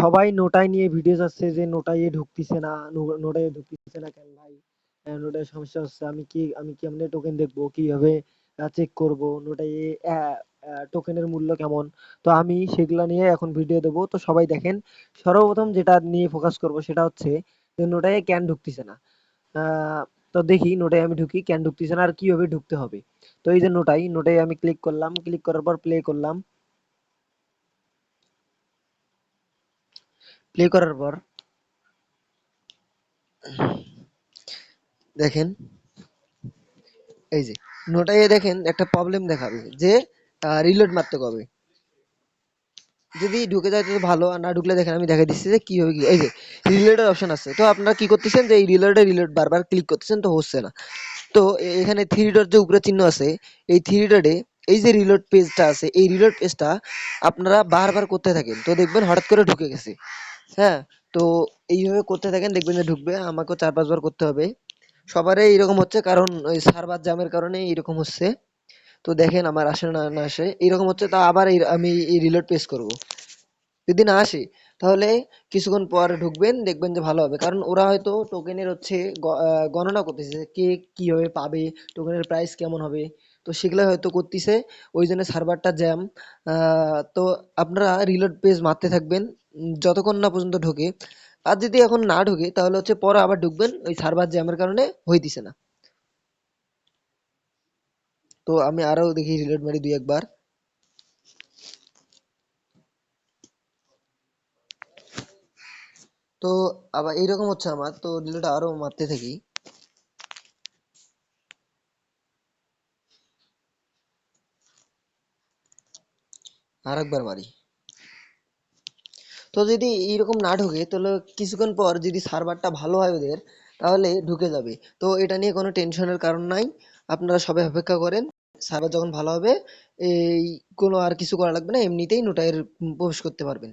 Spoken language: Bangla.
সবাই নোটাই নিয়ে ভিডিও যাচ্ছে যে নোটাইয়ে ঢুকতেছে না, নোটাইয়ে ঢুকতেছে না কেন ভাই? নোটাই সমস্যা হচ্ছে, আমি কেমনে টোকেন দেখবো, কিভাবে চেক করব নোটাইয়ে টোকেনের মূল্য কেমন? তো আমি সেগুলা নিয়ে এখন ভিডিও দেবো। তো সবাই দেখেন। সর্বপ্রথম যেটা নিয়ে ফোকাস করব সেটা হচ্ছে যে নোটাইয়ে কেন ঢুকতেছে না। আহ, তো দেখি নোটাই আমি ঢুকি, কেন ঢুকতেছে না আর কিভাবে ঢুকতে হবে। তো এই যে নোটাই আমি ক্লিক করলাম, ক্লিক করার পর প্লে করলাম। প্লে করার পর দেখেন, এই যে নোটাইয়ে দেখেন একটা প্রবলেম দেখাবে যে রিলোড মারতে কবে। যদি ঢুকে যায় তো ভালো, আর না ঢুকলে দেখেন আমি দেখা দিচ্ছি যে কি হবে। কি এই যে রিলোডের অপশন আছে, তো আপনারা কি করতেছেন যে এই রিলোড বারবার ক্লিক করতেছেন, তো হচ্ছে না। তো এখানে থ্রি ডট যে উপরে চিহ্ন আছে, এই থ্রি ডটে এই যে রিলোড পেজটা আছে, এই রিলোড পেজটা আপনারা বারবার করতে থাকেন, তো দেখবেন হঠাৎ করে ঢুকে গেছে। হ্যাঁ, তো এইভাবে করতে থাকেন, দেখবেন যে ঢুকবে। আমাকেও ৪-৫ বার করতে হবে। সবারই এরকম হচ্ছে, কারণ ওই সার্ভার জ্যামের কারণে এরকম হচ্ছে। তো দেখেন আমার আসে না না আসে এরকম হচ্ছে, তা আবার আমি এই রিলোড পেজ করব। যদি না আসে তাহলে কিছুক্ষণ পর ঢুকবেন, দেখবেন যে ভালো হবে। কারণ ওরা হয়তো টোকেনের হচ্ছে গণনা করতেছে যে কে কিভাবে পাবে, টোকেনের প্রাইস কেমন হবে, তো সেগুলো হয়তো করতেছে। ওই জন্য সার্ভারটা জ্যাম। তো আপনারা রিলোড পেজ মারতে থাকবেন যতক্ষণ না পর্যন্ত ঢোকে। আর যদি এখন না ঢোকে তাহলে হচ্ছে পরে আবার ঢুকবেন, ওই সার্ভার জ্যামের কারণে হইতেছে না। তো আমি আরো দেখি রিলোড মারি দুই একবার। তো আবার এইরকম হচ্ছে আমার, তো রিলোড আরো মারতে থাকি। আর একবার মারি। তো যদি এইরকম না ঢোকে তাহলে কিছুক্ষণ পর যদি সার্ভারটা ভালো হয় ওদের, তাহলে ঢুকে যাবে। তো এটা নিয়ে কোনো টেনশনের কারণ নাই। আপনারা সবাই অপেক্ষা করেন, সার্ভার যখন ভালো হবে এই কোনো আর কিছু করা লাগবে না, এমনিতেই নোটাইয়ের প্রবেশ করতে পারবেন।